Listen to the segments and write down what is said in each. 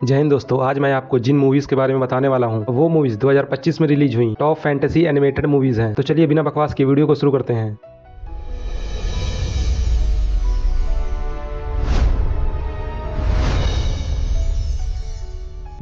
जय हिंद दोस्तों, आज मैं आपको जिन मूवीज के बारे में बताने वाला हूँ वो मूवीज 2025 में रिलीज हुई टॉप फैंटेसी एनिमेटेड मूवीज हैं। तो चलिए बिना बकवास के वीडियो को शुरू करते हैं।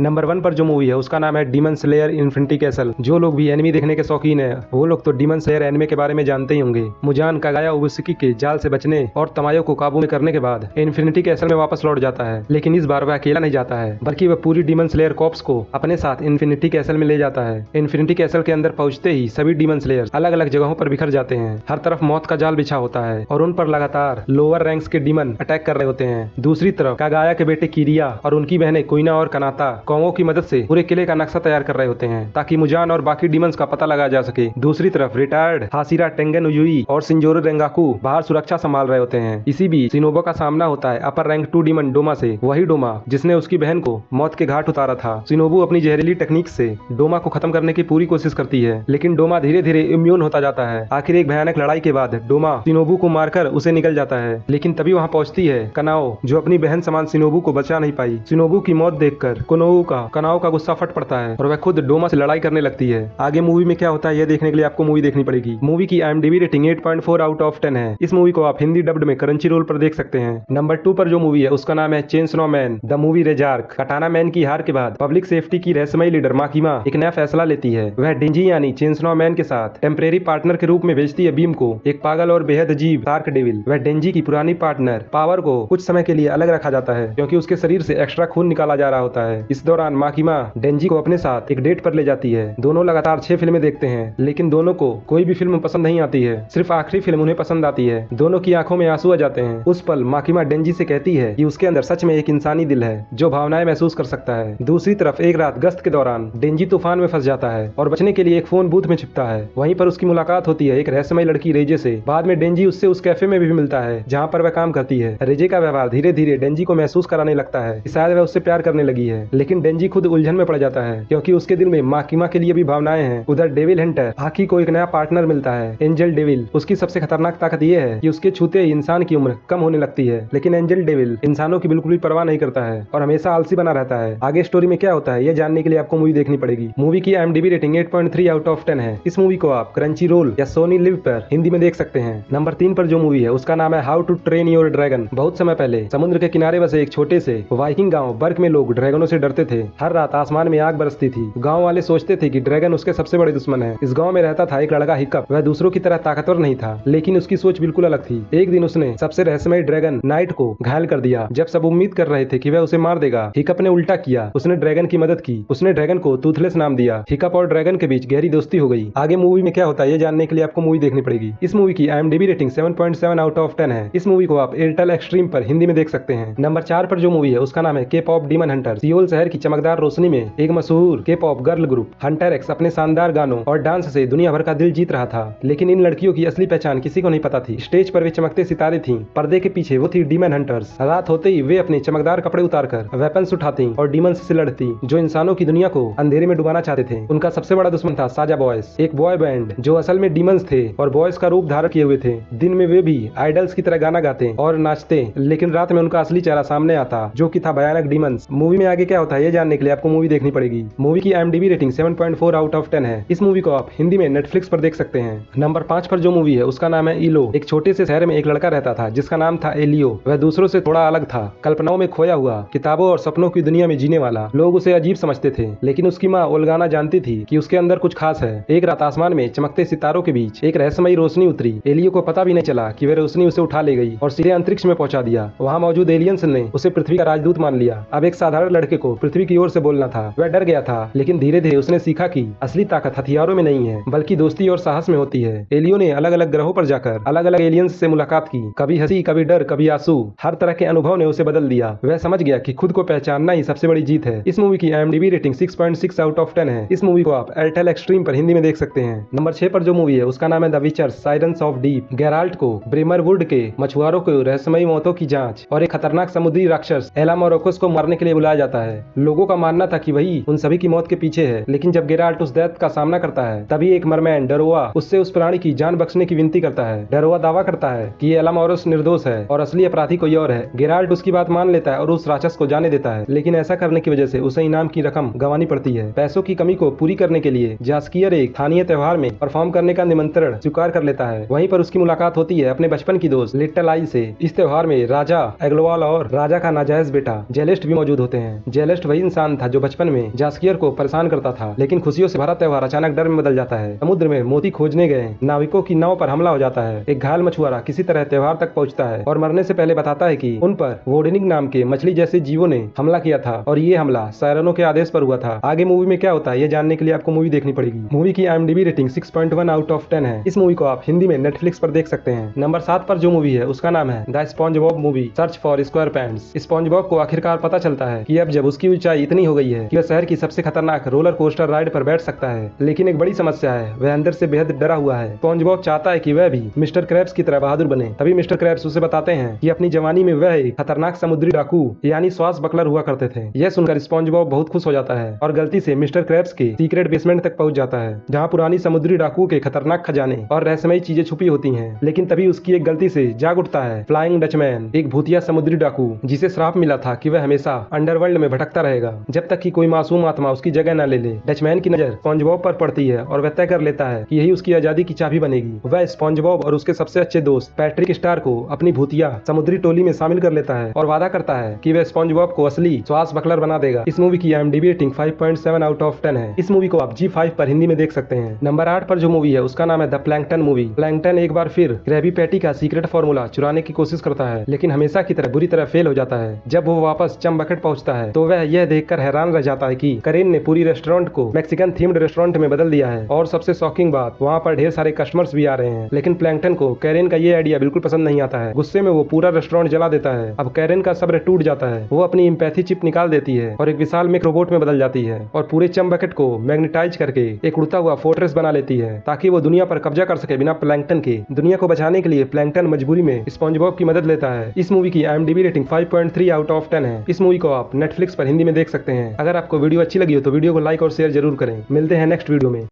नंबर 1 पर जो मूवी है उसका नाम है डीमन स्लेयर इन्फिनिटी कैसल। जो लोग भी एनिमी देखने के शौकीन है वो लोग तो डीमन स्लेयर एनिमे के बारे में जानते ही होंगे। मुजान कागाया उबुसुकी के जाल से बचने और तमायो को काबू में करने के बाद इन्फिनिटी कैसल में वापस लौट जाता है, लेकिन इस बार वह अकेला नहीं जाता है बल्कि वह पूरी डीमन स्लेयर कॉर्प्स को अपने साथ इन्फिनिटी कैसल में ले जाता है। इन्फिनिटी कैसल के अंदर पहुंचते ही सभी डीमन स्लेयर अलग अलग जगहों पर बिखर जाते हैं। हर तरफ मौत का जाल बिछा होता है और उन पर लगातार लोअर रैंक्स के डीमन अटैक कर रहे होते हैं। दूसरी तरफ कागाया के बेटे किरिया और उनकी बहनें कोइना और कनाता कौवों की मदद से पूरे किले का नक्शा तैयार कर रहे होते हैं ताकि मुजान और बाकी डीमंस का पता लगाया जा सके। दूसरी तरफ रिटायर्ड हाशिरा टेंगन उयुई और शिंजोरो रेंगाकू बाहर सुरक्षा संभाल रहे होते हैं। इसी बीच शिनोबो का सामना होता है अपर रैंक 2 डीमन डोमा से, वही डोमा जिसने उसकी बहन को मौत के घाट उतारा था। शिनोबू अपनी जहरीली टेक्निक से डोमा को खत्म करने की पूरी कोशिश करती है, लेकिन डोमा धीरे धीरे इम्यून होता जाता है। आखिर एक भयानक लड़ाई के बाद डोमा शिनोबू को मारकर उसे निकल जाता है, लेकिन तभी वहाँ पहुंचती है कनाओ, जो अपनी बहन समान शिनोबू को बचा नहीं पाई। शिनोबू की मौत देखकर कनाओ का गुस्सा फट पड़ता है और वह खुद डोमा से लड़ाई करने लगती है। आगे मूवी में क्या होता है यह देखने के लिए आपको मूवी देखनी पड़ेगी। मूवी की IMDb रेटिंग 8.4 आउट ऑफ 10 है। इस मूवी को आप हिंदी डब्ड में क्रंची रोल पर देख सकते हैं। नंबर 2 पर जो मूवी है उसका नाम है चेनसनॉ मैन द मूवी रेजार्क। कटाना मैन की हार के बाद पब्लिक सेफ्टी की रहस्यमयी लीडर माकिमा एक नया फैसला लेती है। वह डेंजी यानी चेनसनॉ मैन के साथ टेम्परेरी पार्टनर के रूप में भेजती है बीम को, एक पागल और बेहद अजीब शार्क डेविल। वह डेंजी की पुरानी पार्टनर पावर को कुछ समय के लिए अलग रखा जाता है क्योंकि उसके शरीर से एक्स्ट्रा खून निकाला जा रहा होता है। इस दौरान माकिमा डेंजी को अपने साथ एक डेट पर ले जाती है। दोनों लगातार 6 फिल्में देखते हैं, लेकिन दोनों को कोई भी फिल्म पसंद नहीं आती है। सिर्फ आखिरी फिल्म उन्हें पसंद आती है। दोनों की आंखों में आंसू आ जाते हैं। उस पल माकिमा डेंजी से कहती है कि उसके अंदर सच में एक इंसानी दिल है जो भावनाएं महसूस कर सकता है। दूसरी तरफ एक रात गश्त के दौरान डेंजी तूफान में फंस जाता है और बचने के लिए एक फोन बूथ में छिपता है। वहीं पर उसकी मुलाकात होती है एक रहस्यमयी लड़की रेजे से। बाद में डेंजी उससे उस कैफे में भी मिलता है जहाँ पर वह काम करती है। रेजे का व्यवहार धीरे धीरे डेंजी को महसूस कराने लगता है कि शायद वह उससे प्यार करने लगी है, लेकिन डेंजी खुद उलझन में पड़ जाता है क्योंकि उसके दिल में माकिमा के लिए भी भावनाएं हैं। उधर डेविल हंटर हाकी को एक नया पार्टनर मिलता है, एंजल डेविल। उसकी सबसे खतरनाक ताकत यह है कि उसके छूते ही इंसान की उम्र कम होने लगती है, लेकिन एंजल डेविल इंसानों की बिल्कुल भी परवाह नहीं करता है और हमेशा आलसी बना रहता है। आगे स्टोरी में क्या होता है यह जानने के लिए आपको मूवी देखनी पड़ेगी। मूवी की IMDb रेटिंग 8.3 आउट ऑफ 10 है। इस मूवी को आप क्रंची रोल या सोनी लिव पर हिंदी में देख सकते हैं। नंबर 3 पर जो मूवी है उसका नाम है how to train your dragon. बहुत समय पहले समुद्र के किनारे बसे एक छोटे से वाइकिंग गाँव बर्क में लोग ड्रैगनों से डरते थे। हर रात आसमान में आग बरसती थी। गाँव वाले सोचते थे कि ड्रैगन उसके सबसे बड़े दुश्मन है। इस गांव में रहता था एक लड़का हिकअप। वह दूसरों की तरह ताकतवर नहीं था, लेकिन उसकी सोच बिल्कुल अलग थी। एक दिन उसने सबसे रहस्यमयी ड्रैगन नाइट को घायल कर दिया। जब सब उम्मीद कर रहे थे कि वह उसे मार देगा, हिकअप ने उल्टा किया। उसने ड्रैगन की मदद की। उसने ड्रैगन को टूथलेस नाम दिया। हिकअप और ड्रैगन के बीच गहरी दोस्ती हो गई। आगे मूवी में क्या होता है ये जानने के लिए आपको मूवी देखनी पड़ेगी। इस मूवी की IMDb रेटिंग 7.7 आउट ऑफ 10 है। इस मूवी को आप एयरटेल एक्सट्रीम पर हिंदी में देख सकते हैं। नंबर 4 पर जो मूवी है उसका नाम है के पॉप डीमन हंटर। सियोल शहर की चमकदार रोशनी में एक मशहूर के pop girl group Hunter x अपने शानदार गानों और डांस से दुनिया भर का दिल जीत रहा था, लेकिन इन लड़कियों की असली पहचान किसी को नहीं पता थी। स्टेज पर वे चमकते सितारे थीं, पर्दे के पीछे वो थी डीमन हंटर्स। रात होते ही वे अपने चमकदार कपड़े उतारकर वेपन्स उठाती और डीमंस से लड़ती जो इंसानों की दुनिया को अंधेरे में डुबाना चाहते थे। उनका सबसे बड़ा दुश्मन था साजा बॉयज, एक बॉय बैंड जो असल में डीमंस थे और बॉयज का रूप धारण किए हुए थे। दिन में वे भी आइडल्स की तरह गाना गाते और नाचते, लेकिन रात में उनका असली चेहरा सामने आता जो कि था भयानक डीमंस। मूवी में आगे क्या होता है ये जानने के लिए आपको मूवी देखनी पड़ेगी। मूवी की IMDb रेटिंग 7.4 आउट ऑफ 10 है। इस मूवी को आप हिंदी में नेटफ्लिक्स पर देख सकते हैं। नंबर 5 पर जो मूवी है उसका नाम है इलो। एक छोटे से शहर में एक लड़का रहता था जिसका नाम था एलियो। वह दूसरों से थोड़ा अलग था, कल्पनाओं में खोया हुआ, किताबों और सपनों की दुनिया में जीने वाला। लोग उसे अजीब समझते थे, लेकिन उसकी माँ ओल्गाना जानती थी कि उसके अंदर कुछ खास है। एक रात आसमान में चमकते सितारों के बीच एक रहस्यमयी रोशनी उतरी। एलियो को पता भी नहीं चला कि वह रोशनी उसे उठा ले गई और सीधे अंतरिक्ष में पहुंचा दिया। वहां मौजूद एलियंस ने उसे पृथ्वी का राजदूत मान लिया। अब एक साधारण लड़के को पृथ्वी की ओर से बोलना था। वह डर गया था, लेकिन धीरे धीरे उसने सीखा कि असली ताकत हथियारों में नहीं है बल्कि दोस्ती और साहस में होती है। एलियो ने अलग अलग ग्रहों पर जाकर अलग अलग एलियंस से मुलाकात की। कभी हंसी, कभी डर, कभी आंसू। हर तरह के अनुभव ने उसे बदल दिया। वह समझ गया कि खुद को पहचानना ही सबसे बड़ी जीत है। इस मूवी की IMDb रेटिंग 6.6 आउट ऑफ 10 है। इस मूवी को आप एयरटेल एक्सट्रीम पर हिंदी में देख सकते हैं। नंबर 6 पर जो मूवी है उसका नाम है द विचर साइरेंस ऑफ डीप। गेराल्ट को ब्रेमरवुड के मछुआरों को रहस्यमयी मौतों की जांच और एक खतरनाक समुद्री राक्षस एला मोरोकोस को मारने के लिए बुलाया जाता है। लोगों का मानना था कि वही उन सभी की मौत के पीछे है, लेकिन जब गेराल्ट उस दैत्य का सामना करता है तभी एक मरमैन डरोआ उससे उस प्राणी की जान बख्शने की विनती करता है। डरोआ दावा करता है कि ये एलामोरस निर्दोष है और असली अपराधी कोई और है। गेराल्ट उसकी बात मान लेता है और उस राक्षस को जाने देता है, लेकिन ऐसा करने की वजह से उसे इनाम की रकम गंवानी पड़ती है। पैसों की कमी को पूरी करने के लिए जास्कियर एक स्थानीय त्योहार में परफॉर्म करने का निमंत्रण स्वीकार कर लेता है। वहीं पर उसकी मुलाकात होती है अपने बचपन की दोस्त लिटिल आई से। इस त्योहार में राजा एग्लोवाल और राजा का नाजायज बेटा जेलेस्ट भी मौजूद होते हैं। जेलेस्ट वही इंसान था जो बचपन में जास्कियर को परेशान करता था, लेकिन खुशियों से भरा त्योहार अचानक डर में बदल जाता है। समुद्र में मोती खोजने गए नाविकों की नाव पर हमला हो जाता है। एक घायल मछुआरा किसी तरह त्योहार तक पहुंचता है और मरने से पहले बताता है कि उन पर वोडेनिक नाम के मछली जैसे जीवों ने हमला किया था और ये हमला सायरनों के आदेश पर हुआ था। आगे मूवी में क्या होता है ये जानने के लिए आपको मूवी देखनी पड़ेगी। मूवी की IMDb रेटिंग 6.1 आउट ऑफ 10 है। इस मूवी को आप हिंदी में नेटफ्लिक्स पर देख सकते हैं। नंबर 7 पर जो मूवी है उसका नाम है the SpongeBob movie search for square pants. SpongeBob को आखिरकार पता चलता है कि अब जब उसकी ऊंचाई इतनी हो गई है कि वह शहर की सबसे खतरनाक रोलर कोस्टर राइड पर बैठ सकता है, लेकिन एक बड़ी समस्या है, वह अंदर से बेहद डरा हुआ है। स्पॉन्जबॉब चाहता है कि वह भी मिस्टर क्रैब्स की तरह बहादुर बने। तभी मिस्टर क्रैब्स उसे बताते हैं कि अपनी जवानी में वह एक खतरनाक समुद्री डाकू यानी श्वास बकलर हुआ करते थे। यह सुनकर स्पॉन्जबॉब बहुत खुश हो जाता है और गलती से मिस्टर क्रैब्स के सीक्रेट बेसमेंट तक पहुंच जाता है, जहां पुरानी समुद्री डाकू के खतरनाक खजाने और रहस्यमयी चीजें छुपी होती हैं। लेकिन तभी उसकी एक गलती से जाग उठता है फ्लाइंग डचमैन, एक भूतिया समुद्री डाकू जिसे श्राप मिला था कि वह हमेशा अंडरवर्ल्ड में भटकता रहेगा जब तक कि कोई मासूम आत्मा उसकी जगह न ले ले। डचमैन की नजर स्पॉन्जबॉब पर पड़ती है और वह तय कर लेता है कि यही उसकी आजादी की चाबी बनेगी। वह स्पॉन्जबॉब और उसके सबसे अच्छे दोस्त पैट्रिक स्टार को अपनी भूतिया समुद्री टोली में शामिल कर लेता है और वादा करता है कि वह स्पॉन्जबॉब को असली श्वास बकलर बना देगा। इस मूवी की IMDb रेटिंग 5.7 आउट ऑफ 10 है। इस मूवी को आप G5 पर हिंदी में देख सकते हैं। नंबर 8 पर जो मूवी है उसका नाम है द प्लैंकटन मूवी। प्लैंकटन एक बार फिर क्रैबी पैटी का सीक्रेट फॉर्मूला चुराने की कोशिश करता है, लेकिन हमेशा की तरह बुरी तरह फेल हो जाता है। जब वो वापस चम बकेट पहुंचता है तो वह यह देखकर हैरान रह जाता है कि करेन ने पूरी रेस्टोरेंट को मैक्सिकन थीम्ड रेस्टोरेंट में बदल दिया है और सबसे शॉकिंग बात, वहाँ पर ढेर सारे कस्टमर्स भी आ रहे हैं। लेकिन प्लैंकटन को कैरेन का ये आइडिया बिल्कुल पसंद नहीं आता है। गुस्से में वो पूरा रेस्टोरेंट जला देता है। अब कैरेन का सब्र टूट जाता है। वो अपनी एम्पैथी चिप निकाल देती है और एक विशाल मेक रोबोट में बदल जाती है और पूरे चम बकेट को मैग्नेटाइज करके एक उड़ता हुआ फोर्ट्रेस बना लेती है ताकि वो दुनिया पर कब्जा कर सके बिना प्लैंकटन के। दुनिया को बचाने के लिए प्लैंकटन मजबूरी में स्पॉन्जबॉब की मदद लेता है। इस मूवी की IMDb रेटिंग 5.3 आउट ऑफ 10 है। इस मूवी को आप नेटफ्लिक्स पर हिंदी में देख सकते हैं। अगर आपको वीडियो अच्छी लगी हो तो वीडियो को लाइक और शेयर जरूर करें। मिलते हैं नेक्स्ट वीडियो में।